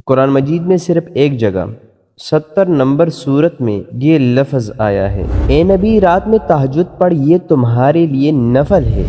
قرآن مجید میں صرف ایک جگہ 70 نمبر سورت میں یہ لفظ آیا ہے، اے نبی رات میں تہجد پڑھ، یہ تمہارے لیے نفل ہے۔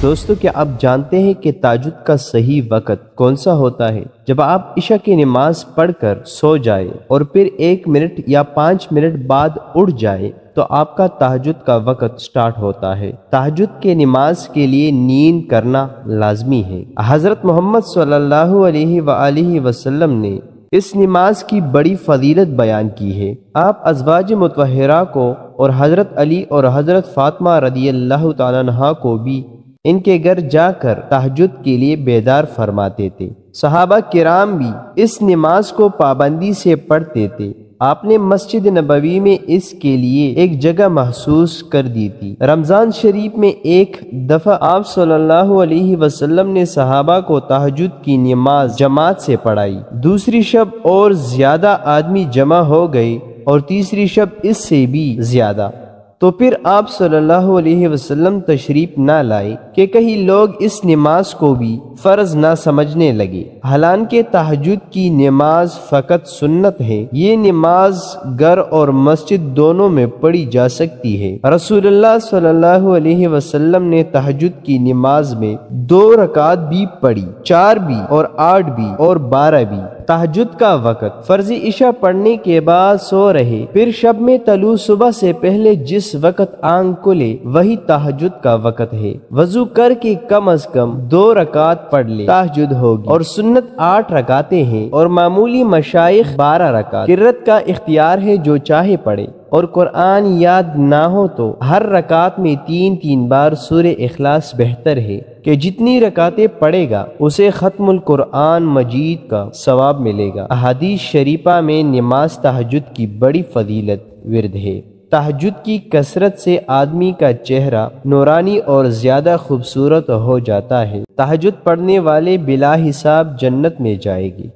دوستو، کیا آپ جانتے ہیں کہ تہجد کا صحیح وقت کون سا ہوتا ہے؟ جب آپ عشاء کی نماز پڑھ کر سو جائے اور پھر 1 منٹ یا 5 منٹ بعد اٹھ جائے تو آپ کا تہجد کا وقت سٹارٹ ہوتا ہے۔ تہجد کے نماز کے لیے نیند کرنا لازمی ہے۔ حضرت محمد صلی اللہ علیہ وآلہ وسلم نے اس نماز کی بڑی فضیلت بیان کی ہے۔ آپ ازواج مطہرہ کو اور حضرت علی اور حضرت فاطمہ رضی اللہ تعالیٰ عنہ کو بھی ان کے گھر جا کر تہجد کے لیے بیدار فرماتے تھے۔ صحابہ کرام بھی اس نماز کو پابندی سے پڑھتے تھے۔ آپ نے مسجد نبوی میں اس کے لیے ایک جگہ محسوس کر دی تھی۔ رمضان شریف میں ایک دفعہ آپ صلی اللہ علیہ وسلم نے صحابہ کو تہجد کی نماز جماعت سے پڑھائی۔ دوسری شب اور زیادہ آدمی جمع ہو گئے اور تیسری شب اس سے بھی زیادہ، تو پھر آپ صلی اللہ علیہ وسلم تشریف نہ لائے کہ کہیں لوگ اس نماز کو بھی فرض نہ سمجھنے لگے۔ حالانکہ تہجد کی نماز فقط سنت ہے، یہ نماز گھر اور مسجد دونوں میں پڑھی جا سکتی ہے۔ رسول اللہ صلی اللہ علیہ وسلم نے تہجد کی نماز میں 2 رکعت بھی پڑھی، 4 بھی اور 8 بھی اور 12 بھی۔ تہجد کا وقت: فرض عشاء پڑھنے کے بعد سو رہے، پھر شب میں طلوع صبح سے پہلے جس وقت آنکھ کھلے وہی تہجد کا وقت ہے۔ وضو کر کے کم از کم 2 رکعت پڑھ لے، تہجد ہوگی، اور سنت 8 رکعتیں ہیں اور معمولی مشائخ 12 رکعت۔ قرات کا اختیار ہے، جو چاہے پڑھے، اور قرآن یاد نہ ہو تو ہر رکعت میں 3 بار سورہ اخلاص بہتر ہے کہ جتنی رکعتیں پڑھے گا اسے ختم القرآن مجید کا ثواب ملے گا۔ احادیث شریفہ میں نماز تہجد کی بڑی فضیلت ورد ہے۔ تہجد کی کثرت سے آدمی کا چہرہ نورانی اور زیادہ خوبصورت ہو جاتا ہے۔ تہجد پڑھنے والے بلا حساب جنت میں جائے گی۔